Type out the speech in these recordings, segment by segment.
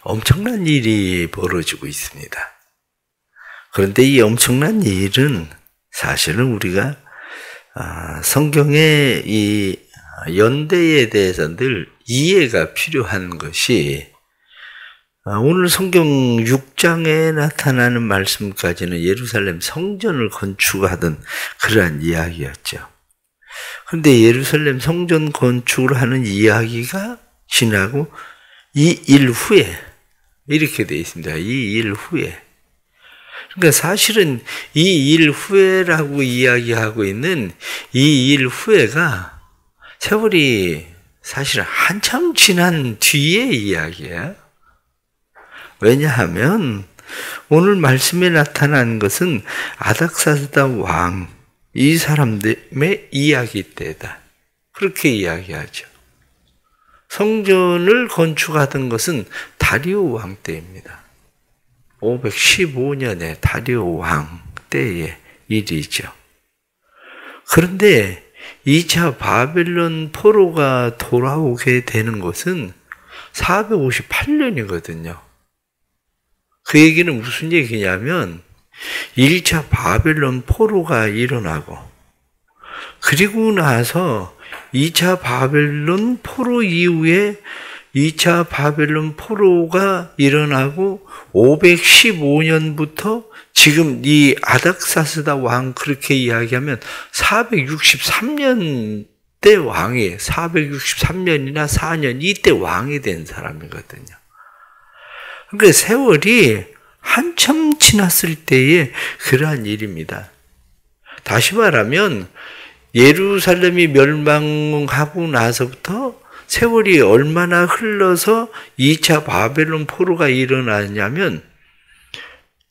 엄청난 일이 벌어지고 있습니다. 그런데 이 엄청난 일은 사실은 우리가 성경의 이 연대에 대해서 늘 이해가 필요한 것이 오늘 성경 6장에 나타나는 말씀까지는 예루살렘 성전을 건축하던 그러한 이야기였죠. 그런데 예루살렘 성전 건축을 하는 이야기가 지나고 이 일 후에 이렇게 되어 있습니다. 이 일 후에. 그러니까 사실은 이 일 후에라고 이야기하고 있는 이 일 후에가 세월이 사실은 한참 지난 뒤의 이야기예요. 왜냐하면 오늘 말씀에 나타난 것은 아닥사스다 왕, 이 사람들의 이야기 때다. 그렇게 이야기하죠. 성전을 건축하던 것은 다리오 왕 때입니다. 515년에 다리오 왕 때의 일이죠. 그런데 2차 바벨론 포로가 돌아오게 되는 것은 458년이거든요. 그 얘기는 무슨 얘기냐면 1차 바벨론 포로가 일어나고 그리고 나서 2차 바벨론 포로 이후에 2차 바벨론 포로가 일어나고 515년부터 지금 이 아닥사스다 왕 그렇게 이야기하면 463년 때 왕이 463년이나 4년 이때 왕이 된 사람이거든요. 그러니까 세월이 한참 지났을 때의 그러한 일입니다. 다시 말하면 예루살렘이 멸망하고 나서부터 세월이 얼마나 흘러서 2차 바벨론 포로가 일어나냐면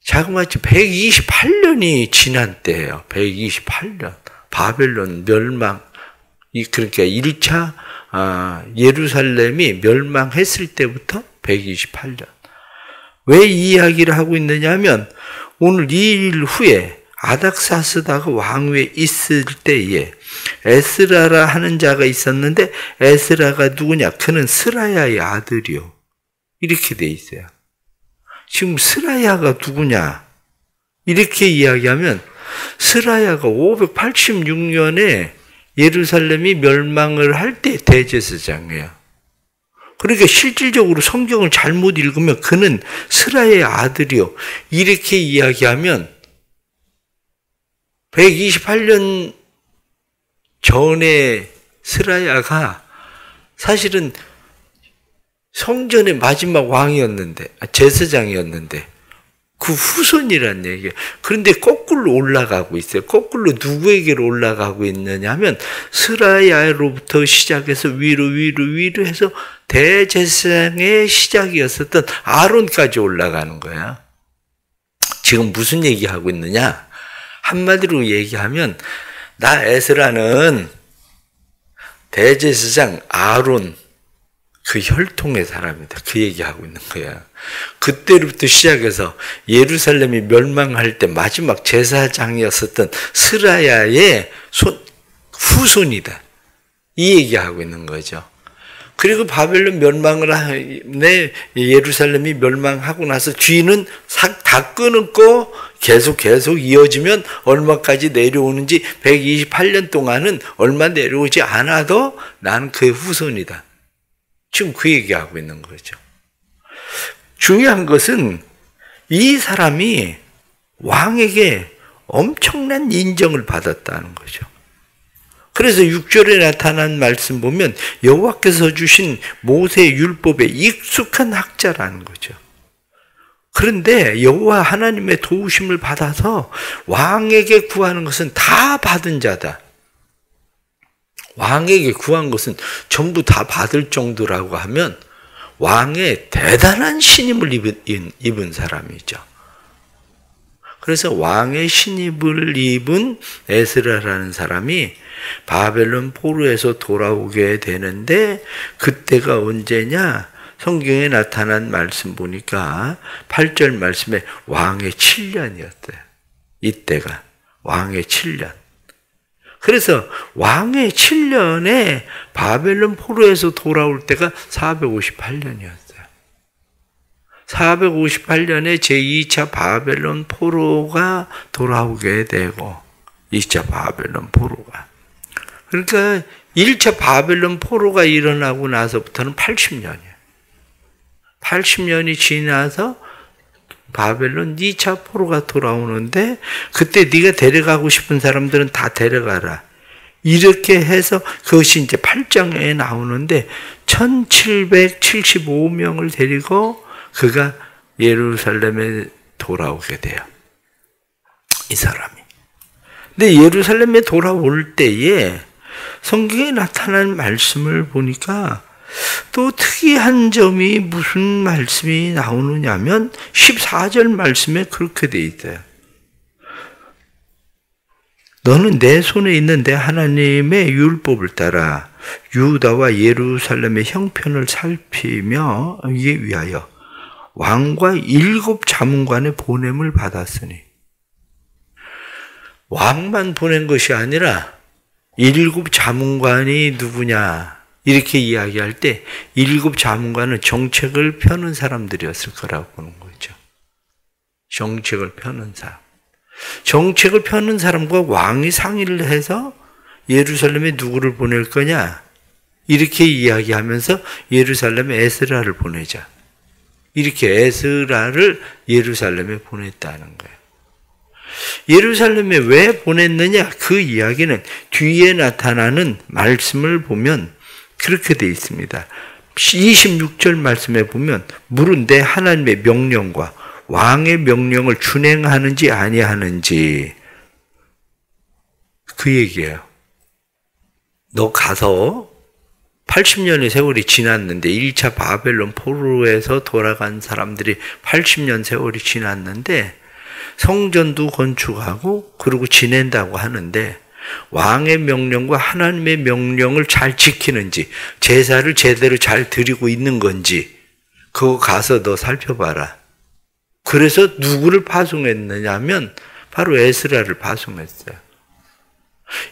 자그마치 128년이 지난 때예요. 128년. 바벨론 멸망. 그러니까 1차 예루살렘이 멸망했을 때부터 128년. 왜 이 이야기를 하고 있느냐 하면 오늘 이 일 후에 아닥사스다가 왕위에 있을 때에 에스라라 하는 자가 있었는데 에스라가 누구냐? 그는 스라야의 아들이요. 이렇게 돼 있어요. 지금 스라야가 누구냐? 이렇게 이야기하면 스라야가 586년에 예루살렘이 멸망을 할 때 대제사장이에요. 그러니까 실질적으로 성경을 잘못 읽으면 그는 스라야의 아들이요. 이렇게 이야기하면 128년 전에 스라야가 사실은 성전의 마지막 왕이었는데, 제사장이었는데, 그 후손이란 얘기예요. 그런데 거꾸로 올라가고 있어요. 거꾸로 누구에게로 올라가고 있느냐 하면 스라야로부터 시작해서 위로 해서 대제사장의 시작이었었던 아론까지 올라가는 거야. 지금 무슨 얘기하고 있느냐? 한마디로 얘기하면 나 에스라는 대제사장 아론 그 혈통의 사람이다. 그 얘기하고 있는 거야. 그때부터 시작해서 예루살렘이 멸망할 때 마지막 제사장이었었던 스라야의 후손이다. 이 얘기하고 있는 거죠. 그리고 바벨론 멸망을 하네 예루살렘이 멸망하고 나서 뒤는 다 끊었고 계속 이어지면 얼마까지 내려오는지 128년 동안은 얼마 내려오지 않아도 나는 그의 후손이다. 지금 그 얘기하고 있는 거죠. 중요한 것은 이 사람이 왕에게 엄청난 인정을 받았다는 거죠. 그래서 6절에 나타난 말씀 보면 여호와께서 주신 모세의 율법에 익숙한 학자라는 거죠. 그런데 여호와 하나님의 도우심을 받아서 왕에게 구하는 것은 다 받은 자다. 왕에게 구한 것은 전부 다 받을 정도라고 하면 왕의 대단한 신임을 입은 사람이죠. 그래서 왕의 신임을 입은 에스라라는 사람이 바벨론 포로에서 돌아오게 되는데 그때가 언제냐? 성경에 나타난 말씀 보니까 8절 말씀에 왕의 7년이었대요. 이때가 왕의 7년. 그래서 왕의 7년에 바벨론 포로에서 돌아올 때가 458년이었어요. 458년에 제2차 바벨론 포로가 돌아오게 되고 2차 바벨론 포로가. 그러니까 1차 바벨론 포로가 일어나고 나서부터는 80년이에요. 80년이 지나서 바벨론 2차 포로가 돌아오는데 그때 네가 데려가고 싶은 사람들은 다 데려가라. 이렇게 해서 그것이 이제 8장에 나오는데 1775명을 데리고 그가 예루살렘에 돌아오게 돼요. 이 사람이. 근데 예루살렘에 돌아올 때에 성경에 나타난 말씀을 보니까 또 특이한 점이 무슨 말씀이 나오느냐면 14절 말씀에 그렇게 돼 있어요. 너는 내 손에 있는 내 하나님의 율법을 따라 유다와 예루살렘의 형편을 살피며 이에 위하여 왕과 7 자문관의 보냄을 받았으니 왕만 보낸 것이 아니라 7 자문관이 누구냐 이렇게 이야기할 때 7 자문관은 정책을 펴는 사람들이었을 거라고 보는 거죠. 정책을 펴는 사람. 정책을 펴는 사람과 왕이 상의를 해서 예루살렘에 누구를 보낼 거냐 이렇게 이야기하면서 예루살렘에 에스라를 보내자. 이렇게 에스라를 예루살렘에 보냈다는 거예요. 예루살렘에 왜 보냈느냐 그 이야기는 뒤에 나타나는 말씀을 보면 그렇게 되어 있습니다. 26절 말씀에 보면 물은 내 하나님의 명령과 왕의 명령을 준행하는지 아니하는지 그 얘기예요. 너 가서 80년의 세월이 지났는데 1차 바벨론 포로에서 돌아간 사람들이 80년 세월이 지났는데 성전도 건축하고 그리고 지낸다고 하는데 왕의 명령과 하나님의 명령을 잘 지키는지 제사를 제대로 잘 드리고 있는 건지 그거 가서 너 살펴봐라. 그래서 누구를 파송했느냐면 바로 에스라를 파송했어요.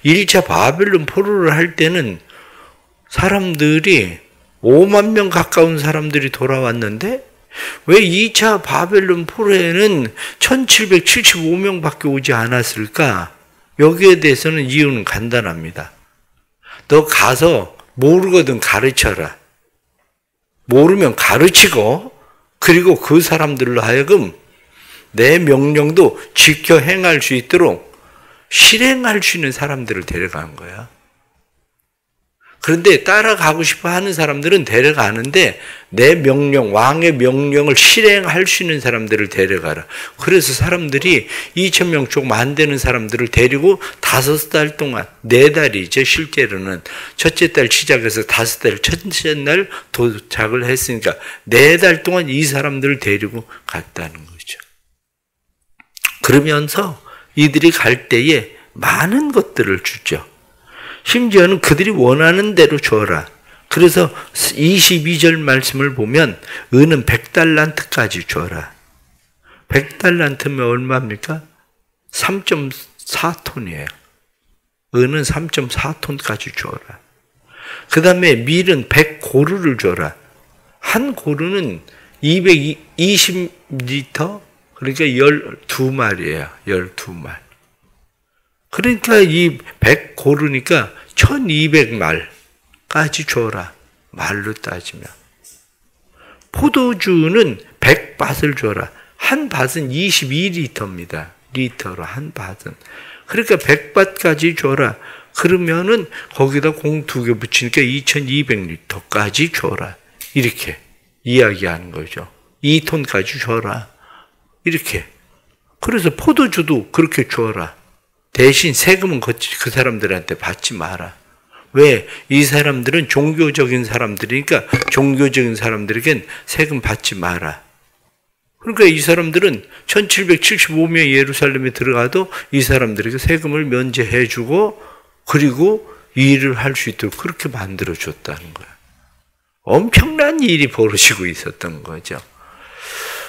1차 바벨론 포로를 할 때는 사람들이 5만 명 가까운 사람들이 돌아왔는데 왜 2차 바벨론 포로에는 1775명밖에 오지 않았을까? 여기에 대해서는 이유는 간단합니다. 너 가서 모르거든 가르쳐라. 모르면 가르치고 그리고 그 사람들로 하여금 내 명령도 지켜 행할 수 있도록 실행할 수 있는 사람들을 데려간 거야. 그런데 따라가고 싶어 하는 사람들은 데려가는데 내 명령, 왕의 명령을 실행할 수 있는 사람들을 데려가라. 그래서 사람들이 2,000명 조금 안 되는 사람들을 데리고 5달 동안, 4달이죠, 실제로는. 첫째 달 시작해서 5달, 첫째 날 도착을 했으니까 4달 동안 이 사람들을 데리고 갔다는 거죠. 그러면서 이들이 갈 때에 많은 것들을 주죠. 심지어는 그들이 원하는 대로 줘라. 그래서 22절 말씀을 보면 은은 100달란트까지 줘라. 100달란트면 얼마입니까? 3.4톤이에요. 은은 3.4톤까지 줘라. 그 다음에 밀은 100고루를 줘라. 한 고루는 220리터? 그러니까 12마리예요. 12말. 그러니까 이 100고루니까 1200말까지 줘라. 말로 따지면. 포도주는 100밭을 줘라. 한 밭은 22리터입니다. 리터로 한 밭은. 그러니까 100밭까지 줘라. 그러면은 거기다 공 2개 붙이니까 2200리터까지 줘라. 이렇게 이야기하는 거죠. 2톤까지 줘라. 이렇게. 그래서 포도주도 그렇게 줘라. 대신 세금은 그 사람들한테 받지 마라. 왜? 이 사람들은 종교적인 사람들이니까 종교적인 사람들에겐 세금 받지 마라. 그러니까 이 사람들은 1775명 예루살렘에 들어가도 이 사람들에게 세금을 면제해 주고 그리고 일을 할 수 있도록 그렇게 만들어 줬다는 거야. 엄청난 일이 벌어지고 있었던 거죠.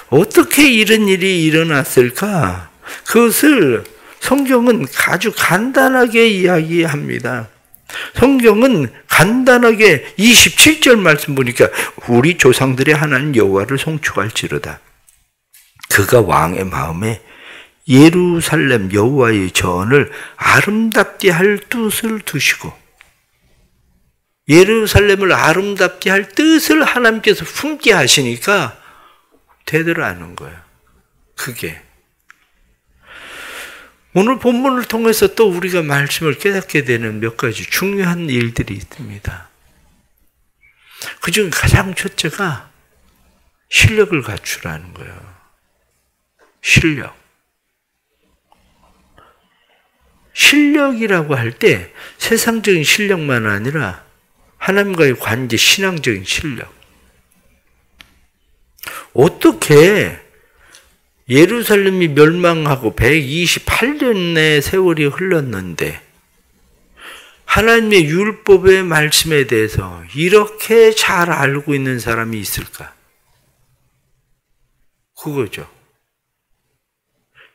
어떻게 이런 일이 일어났을까? 그것을 성경은 아주 간단하게 이야기합니다. 성경은 간단하게 27절 말씀 보니까 우리 조상들의 하나님 여호와를 송축할지로다. 그가 왕의 마음에 예루살렘 여호와의 전을 아름답게 할 뜻을 두시고, 예루살렘을 아름답게 할 뜻을 하나님께서 품게 하시니까 되더라는 거예요. 그게 오늘 본문을 통해서 또 우리가 말씀을 깨닫게 되는 몇 가지 중요한 일들이 있습니다. 그중 가장 첫째가 실력을 갖추라는 거예요. 실력. 실력이라고 할 때 세상적인 실력만 아니라 하나님과의 관계, 신앙적인 실력. 어떻게 예루살렘이 멸망하고 128년의 세월이 흘렀는데 하나님의 율법의 말씀에 대해서 이렇게 잘 알고 있는 사람이 있을까? 그거죠.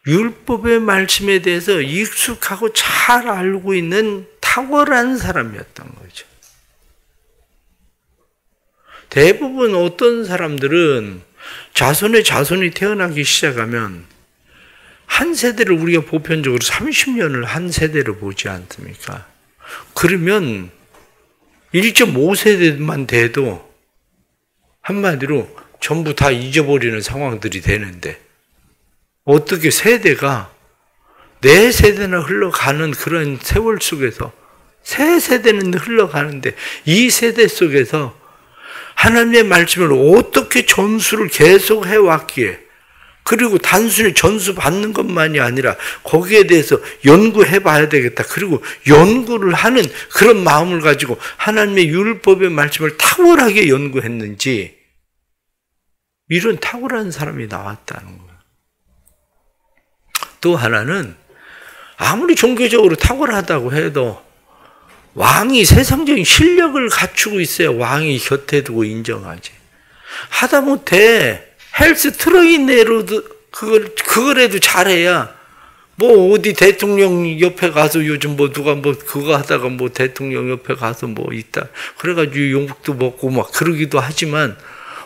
율법의 말씀에 대해서 익숙하고 잘 알고 있는 탁월한 사람이었던 거죠. 대부분 어떤 사람들은 자손의 자손이 태어나기 시작하면 한 세대를 우리가 보편적으로 30년을 한 세대를 보지 않습니까? 그러면 1.5세대만 돼도 한마디로 전부 다 잊어버리는 상황들이 되는데 어떻게 세대가 4세대나 흘러가는 그런 세월 속에서 3세대는 흘러가는데 이 세대 속에서 하나님의 말씀을 어떻게 전수를 계속 해왔기에, 그리고 단순히 전수 받는 것만이 아니라 거기에 대해서 연구해 봐야 되겠다. 그리고 연구를 하는 그런 마음을 가지고 하나님의 율법의 말씀을 탁월하게 연구했는지 이런 탁월한 사람이 나왔다는 거예요. 또 하나는 아무리 종교적으로 탁월하다고 해도 왕이 세상적인 실력을 갖추고 있어야 왕이 곁에 두고 인정하지. 하다못해 헬스 트레이너로도 그거라도 잘해야 뭐 어디 대통령 옆에 가서 요즘 뭐 누가 뭐 그거 하다가 뭐 대통령 옆에 가서 뭐 있다 그래가지고 용복도 먹고 막 그러기도 하지만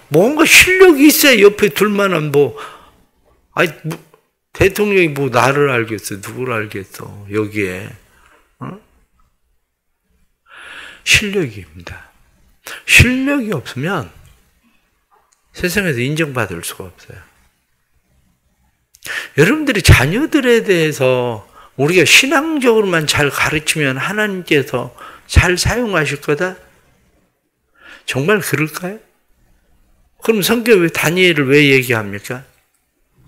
뭔가 실력이 있어야 옆에 둘만한 뭐 아니 뭐 대통령이 뭐 나를 알겠어 누구를 알겠어 여기에 실력입니다. 실력이 없으면 세상에서 인정받을 수가 없어요. 여러분들이 자녀들에 대해서 우리가 신앙적으로만 잘 가르치면 하나님께서 잘 사용하실 거다? 정말 그럴까요? 그럼 성경에 다니엘을 왜 얘기합니까?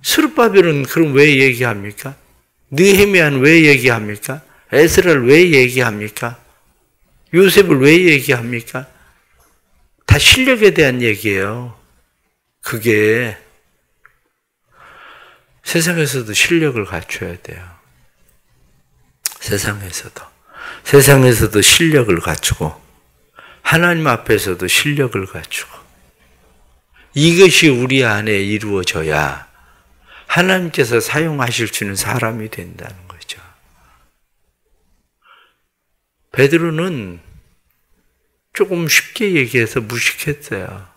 스룹바벨은 그럼 왜 얘기합니까? 느헤미야는 왜 얘기합니까? 에스라를 왜 얘기합니까? 요셉을 왜 얘기합니까? 다 실력에 대한 얘기예요. 그게 세상에서도 실력을 갖춰야 돼요. 세상에서도 실력을 갖추고 하나님 앞에서도 실력을 갖추고 이것이 우리 안에 이루어져야 하나님께서 사용하실 수 있는 사람이 된다는 거죠. 베드로는 조금 쉽게 얘기해서 무식했어요.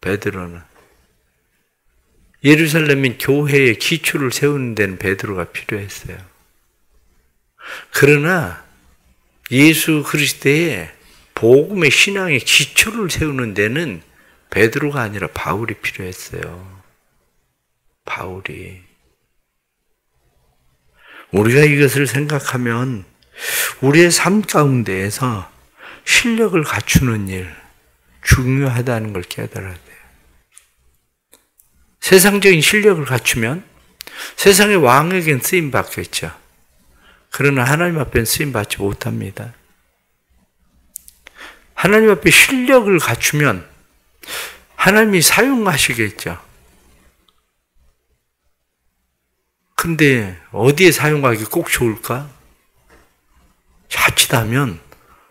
베드로는. 예루살렘인 교회의 기초를 세우는 데는 베드로가 필요했어요. 그러나 예수 그리스도의 복음의 신앙의 기초를 세우는 데는 베드로가 아니라 바울이 필요했어요. 바울이. 우리가 이것을 생각하면 우리의 삶 가운데에서 실력을 갖추는 일 중요하다는 걸 깨달아야 돼요. 세상적인 실력을 갖추면 세상의 왕에겐 쓰임 받겠죠. 그러나 하나님 앞에는 쓰임 받지 못합니다. 하나님 앞에 실력을 갖추면 하나님이 사용하시겠죠. 근데 어디에 사용하기 꼭 좋을까? 자칫하면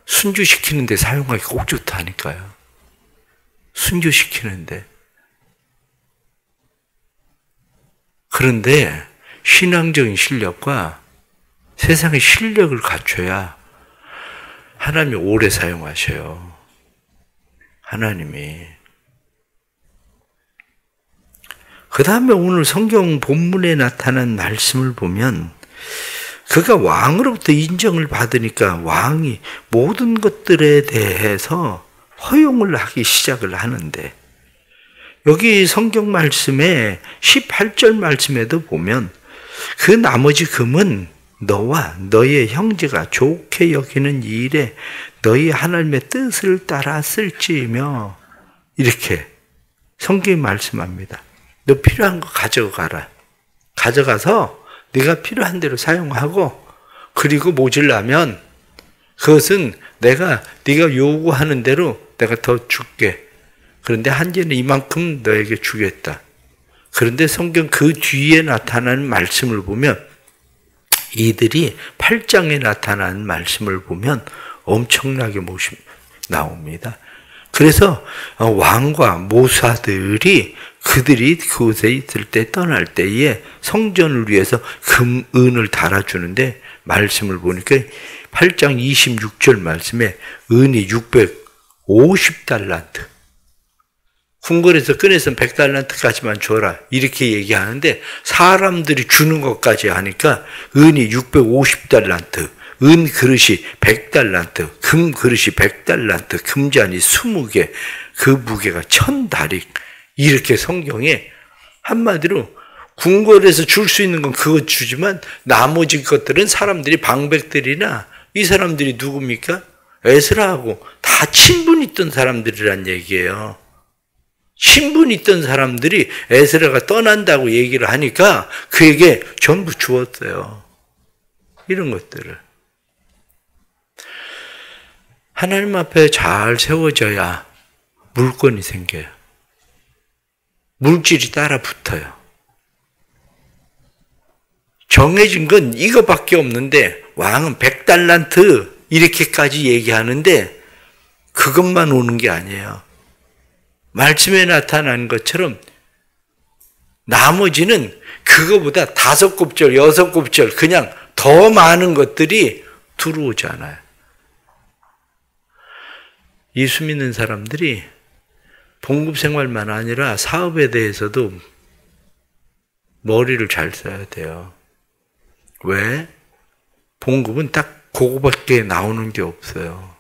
순교시키는 데 사용하기 꼭 좋다니까요. 순교시키는데. 그런데 신앙적인 실력과 세상의 실력을 갖춰야 하나님이 오래 사용하셔요. 하나님이. 그 다음에 오늘 성경 본문에 나타난 말씀을 보면 그가 왕으로부터 인정을 받으니까 왕이 모든 것들에 대해서 허용을 하기 시작을 하는데 여기 성경 말씀에 18절 말씀에도 보면 그 나머지 금은 너와 너의 형제가 좋게 여기는 일에 너희 하나님의 뜻을 따라 쓸지며 이렇게 성경이 말씀합니다. 너 필요한 거 가져가라. 가져가서 네가 필요한 대로 사용하고 그리고 모질라면 그것은 네가 요구하는 대로 내가 더 줄게. 그런데 한계는 이만큼 너에게 주겠다. 그런데 성경 그 뒤에 나타나는 말씀을 보면 이들이 8장에 나타나는 말씀을 보면 엄청나게 나옵니다. 그래서 왕과 모사들이 그들이 그곳에 있을 때 떠날 때에 성전을 위해서 은을 달아주는데 말씀을 보니까 8장 26절 말씀에 은이 650달란트. 궁궐에서 꺼내서 100달란트까지만 줘라. 이렇게 얘기하는데 사람들이 주는 것까지 하니까 은이 650달란트, 은 그릇이 100달란트, 금 그릇이 100달란트, 금잔이 20개, 그 무게가 1000다릭. 이렇게 성경에 한마디로 궁궐에서 줄 수 있는 건 그것 주지만 나머지 것들은 사람들이 방백들이나 이 사람들이 누굽니까? 에스라하고 다 친분 있던 사람들이란 얘기예요. 친분 있던 사람들이 에스라가 떠난다고 얘기를 하니까 그에게 전부 주었어요. 이런 것들을. 하나님 앞에 잘 세워져야 물건이 생겨요. 물질이 따라 붙어요. 정해진 건 이거밖에 없는데 왕은 100달란트 이렇게까지 얘기하는데 그것만 오는 게 아니에요. 말씀에 나타난 것처럼 나머지는 그거보다 5곱절, 6곱절 그냥 더 많은 것들이 들어오잖아요. 예수 믿는 사람들이 봉급 생활만 아니라 사업에 대해서도 머리를 잘 써야 돼요. 왜? 봉급은 딱 그거밖에 나오는 게 없어요.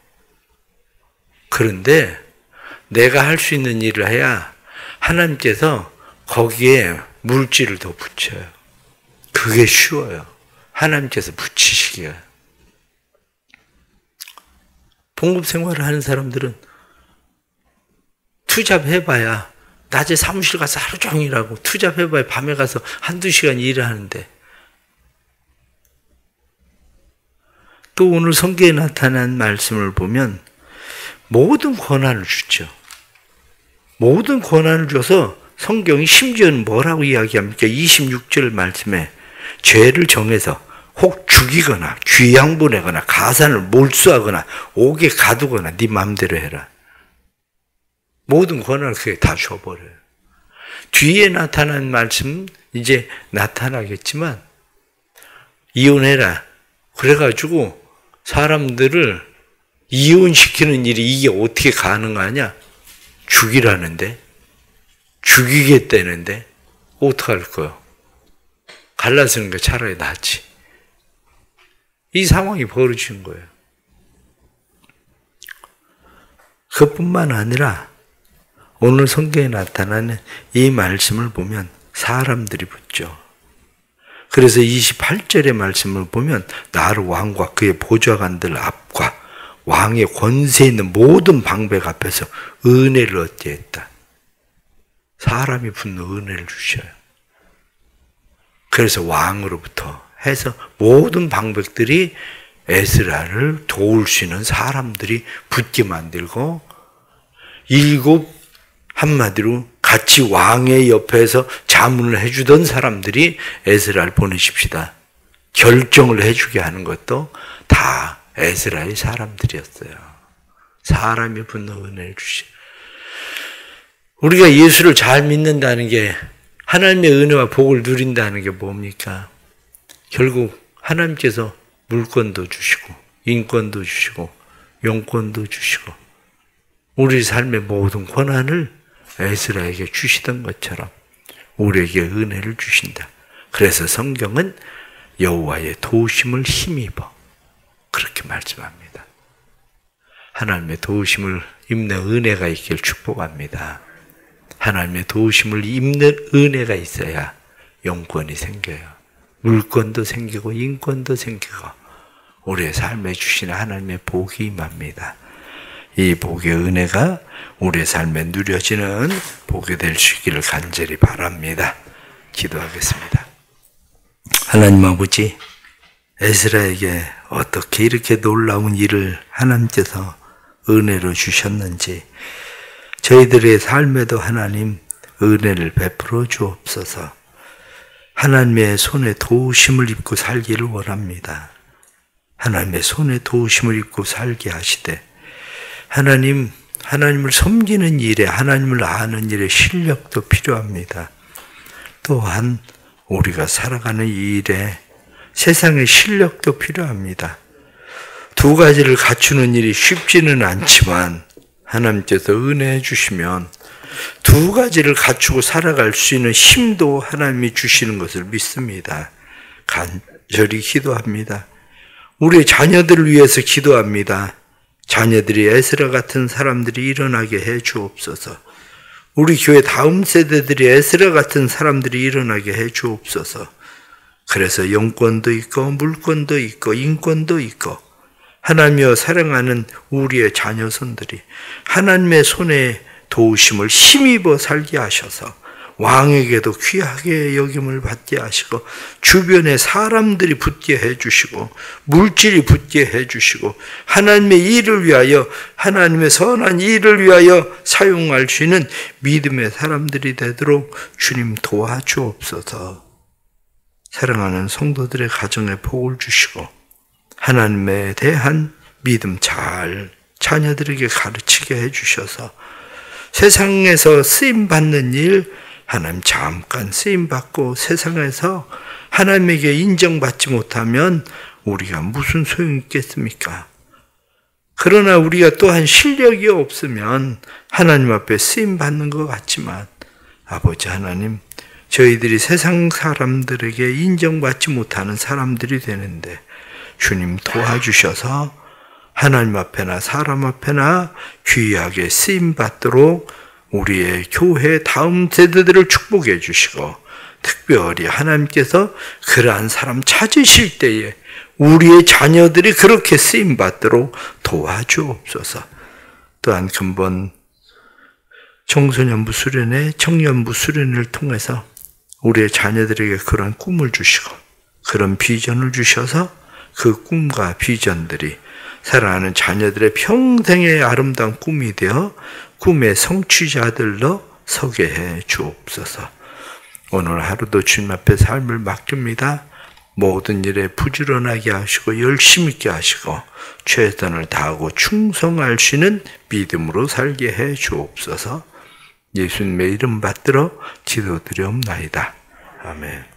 그런데 내가 할 수 있는 일을 해야 하나님께서 거기에 물질을 더 붙여요. 그게 쉬워요. 하나님께서 붙이시기가. 봉급 생활을 하는 사람들은 투잡해봐야 낮에 사무실 가서 하루 종일 하고 투잡해봐야 밤에 가서 한두 시간 일을 하는데 또 오늘 성경에 나타난 말씀을 보면 모든 권한을 주죠. 모든 권한을 줘서 성경이 심지어는 뭐라고 이야기합니까? 26절 말씀에 죄를 정해서 혹 죽이거나 귀양 보내거나 가산을 몰수하거나 옥에 가두거나 네 마음대로 해라. 모든 권한을 그게 다 줘버려요. 뒤에 나타난 말씀 이제 나타나겠지만 이혼해라. 그래가지고 사람들을 이혼시키는 일이 이게 어떻게 가능하냐? 죽이라는데? 죽이겠다는데? 어떡할 거요? 갈라서는 게 차라리 낫지. 이 상황이 벌어진 거예요. 그뿐만 아니라 오늘 성경에 나타나는 이 말씀을 보면 사람들이 붙죠. 그래서 28절의 말씀을 보면 나를 왕과 그의 보좌관들 앞과 왕의 권세 있는 모든 방백 앞에서 은혜를 얻게 했다. 사람이 붙는 은혜를 주셔요. 그래서 왕으로부터 해서 모든 방백들이 에스라를 도울 수 있는 사람들이 붙게 만들고 7 한마디로 같이 왕의 옆에서 자문을 해주던 사람들이 에스라를 보내십시다. 결정을 해주게 하는 것도 다 에스라의 사람들이었어요. 사람이 붙는 은혜를 주시죠. 우리가 예수를 잘 믿는다는 게 하나님의 은혜와 복을 누린다는 게 뭡니까? 결국 하나님께서 물권도 주시고 인권도 주시고 영권도 주시고 우리 삶의 모든 권한을 에스라에게 주시던 것처럼 우리에게 은혜를 주신다. 그래서 성경은 여호와의 도우심을 힘입어 그렇게 말씀합니다. 하나님의 도우심을 입는 은혜가 있길 축복합니다. 하나님의 도우심을 입는 은혜가 있어야 영권이 생겨요. 물권도 생기고 인권도 생기고 우리의 삶에 주시는 하나님의 복이 임합니다. 이 복의 은혜가 우리의 삶에 누려지는 복이 될 수 있기를 간절히 바랍니다. 기도하겠습니다. 하나님 아버지, 에스라에게 어떻게 이렇게 놀라운 일을 하나님께서 은혜로 주셨는지 저희들의 삶에도 하나님 은혜를 베풀어 주옵소서. 하나님의 손에 도우심을 입고 살기를 원합니다. 하나님의 손에 도우심을 입고 살게 하시되 하나님을 섬기는 일에 하나님을 아는 일에 실력도 필요합니다. 또한 우리가 살아가는 이 일에 세상의 실력도 필요합니다. 두 가지를 갖추는 일이 쉽지는 않지만 하나님께서 은혜해 주시면 두 가지를 갖추고 살아갈 수 있는 힘도 하나님이 주시는 것을 믿습니다. 간절히 기도합니다. 우리의 자녀들을 위해서 기도합니다. 자녀들이 에스라 같은 사람들이 일어나게 해 주옵소서. 우리 교회 다음 세대들이 에스라 같은 사람들이 일어나게 해 주옵소서. 그래서 영권도 있고 물권도 있고 인권도 있고 하나님이여 사랑하는 우리의 자녀손들이 하나님의 손에 도우심을 힘입어 살게 하셔서 왕에게도 귀하게 여김을 받게 하시고 주변에 사람들이 붙게 해주시고 물질이 붙게 해주시고 하나님의 일을 위하여 하나님의 선한 일을 위하여 사용할 수 있는 믿음의 사람들이 되도록 주님 도와주옵소서. 사랑하는 성도들의 가정에 복을 주시고 하나님에 대한 믿음 잘 자녀들에게 가르치게 해주셔서 세상에서 쓰임받는 일 하나님 잠깐 쓰임받고 세상에서 하나님에게 인정받지 못하면 우리가 무슨 소용이 있겠습니까? 그러나 우리가 또한 실력이 없으면 하나님 앞에 쓰임받는 것 같지만 아버지 하나님 저희들이 세상 사람들에게 인정받지 못하는 사람들이 되는데 주님 도와주셔서 하나님 앞에나 사람 앞에나 귀하게 쓰임받도록 우리의 교회 다음 세대들을 축복해 주시고 특별히 하나님께서 그러한 사람 찾으실 때에 우리의 자녀들이 그렇게 쓰임받도록 도와주옵소서. 또한 근본 청소년부 수련회, 청년부 수련회를 통해서 우리의 자녀들에게 그런 꿈을 주시고 그런 비전을 주셔서 그 꿈과 비전들이 사랑하는 자녀들의 평생의 아름다운 꿈이 되어 꿈의 성취자들로 서게 해 주옵소서. 오늘 하루도 주님 앞에 삶을 맡깁니다. 모든 일에 부지런하게 하시고 열심히 있게 하시고 최선을 다하고 충성할 수 있는 믿음으로 살게 해 주옵소서. 예수님의 이름 받들어 기도드리옵나이다. 아멘.